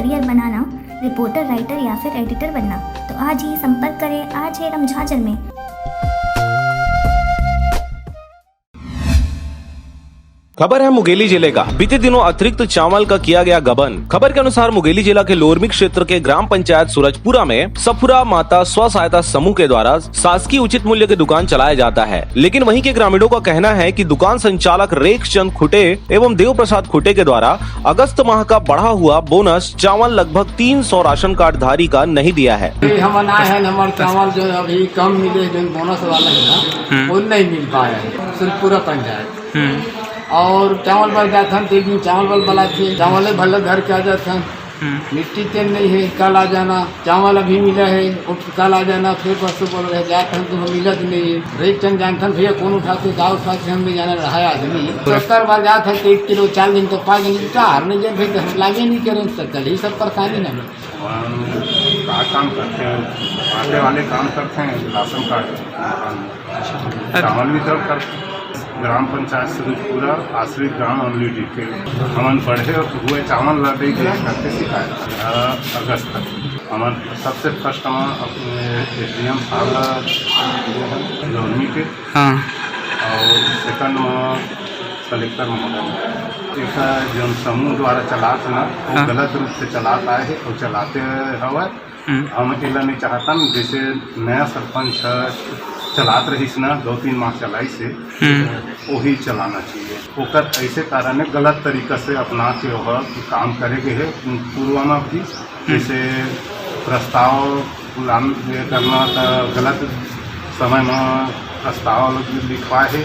Career बनाना, reporter, writer या फिर editor बनना, तो आज ही संपर्क करें। आज है रमझाझर में। खबर है मुंगेली जिले का। बीते दिनों अतिरिक्त चावल का किया गया गबन। खबर के अनुसार मुंगेली जिला के लोरमी क्षेत्र के ग्राम पंचायत सूरजपुरा में सफुरा माता स्व सहायता समूह के द्वारा शासकीय उचित मूल्य की दुकान चलाया जाता है, लेकिन वहीं के ग्रामीणों का कहना है कि दुकान संचालक रेख चंद खुटे एवं देव प्रसाद खुटे के द्वारा अगस्त माह का बढ़ा हुआ बोनस चावल लगभग 300 राशन कार्ड धारी का नहीं दिया है। हमारे चावल जो अभी कम मिले, जो बोनस वाला है ना, वो नहीं मिल पाया है सूरजपुरा पंचायत। और चावल बल गया था, तो एक दिन चावल बल बला थे, चावल भले घर के आ जाते हैं, मिट्टी तेल नहीं है, कल आ जाना, चावल अभी मिला है, कल आ जाना, फिर परसों बोल रहे जाते हैं तो हम मिलत नहीं है। रेट चंद जानते भैया कौन उठाते दाव उठाते हम नहीं जाना रहा आदमी 70 बार जाता है, 1 किलो 4 दिन तो 5 दिन हार नहीं जाए, फिर हम लागे नहीं करें 70 ही सब परेशानी ना काम करते हैं, आटे वाले काम करते हैं, राशन कार्ड चावल भी सब करते हैं। ग्राम पंचायत सूरजपुरा आश्रित ग्राम अमली के हमन बढ़े हुए चावल लड़े गए करते सिखाए अगस्त तक। हमार सबसे फर्स्ट हम अपने SDM साहब लोरमी के, और सेकंड में कलेक्टर महोदय। एक जो समूह द्वारा चलाते ना, वो गलत रूप से चलाता है और चलाते हवा। हम इला नहीं चाहता, जैसे नया सरपंच चलात रही ना 2-3 माह चलाई से वही चलाना चाहिए। ओकर ऐसे कारण है गलत तरीका से अपना के वह काम करेंगे है। पूर्व में भी जैसे प्रस्ताव करना तो गलत समय में प्रस्ताव लिखवाए है।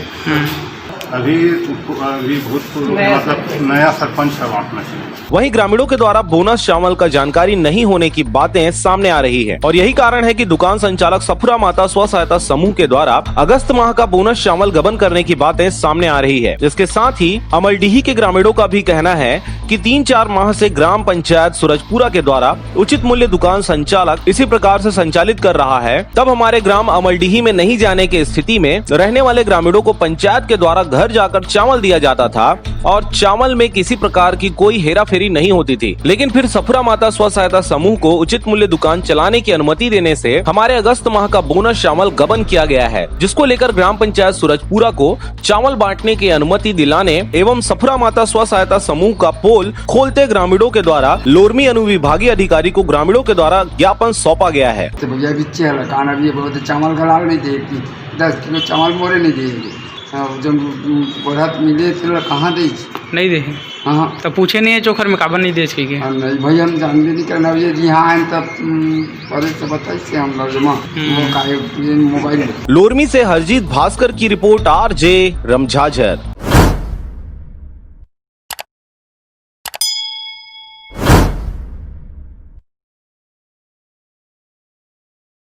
अभी भूतपूर्व मतलब नया सरपंच करवाना चाहिए। वहीं ग्रामीणों के द्वारा बोनस चावल का जानकारी नहीं होने की बातें सामने आ रही है, और यही कारण है कि दुकान संचालक सफुरा माता स्व सहायता समूह के द्वारा अगस्त माह का बोनस चावल गबन करने की बातें सामने आ रही है। इसके साथ ही अमलडीही के ग्रामीणों का भी कहना है कि 3-4 माह से ग्राम पंचायत सूरजपुरा के द्वारा उचित मूल्य दुकान संचालक इसी प्रकार से संचालित कर रहा है। तब हमारे ग्राम अमलडीही में नहीं जाने की स्थिति में रहने वाले ग्रामीणों को पंचायत के द्वारा घर जाकर चावल दिया जाता था और चावल में किसी प्रकार की कोई हेराफेरी नहीं होती थी। लेकिन फिर सफुरा माता स्व सहायता समूह को उचित मूल्य दुकान चलाने की अनुमति देने से हमारे अगस्त माह का बोनस चावल गबन किया गया है, जिसको लेकर ग्राम पंचायत सूरजपुरा को चावल बांटने की अनुमति दिलाने एवं सफुरा माता स्व सहायता समूह का पोल खोलते ग्रामीणों के द्वारा लोरमी अनुविभागीय अधिकारी को ग्रामीणों के द्वारा ज्ञापन सौंपा गया है। चावल घलाल नहीं देगी, 10 किलो चावल मोरे नहीं देगी, जो बढ़त मिले थे कहाँ दे नहीं दे। हाँ तो पूछे नहीं है चोखर में काबर नहीं दे के नहीं भाई, हम जानते नहीं करना यहाँ आए तब पहले से बताइए हम लोग जमा मोबाइल। लोरमी से हरजीत भास्कर की रिपोर्ट, RJ रमझाझर।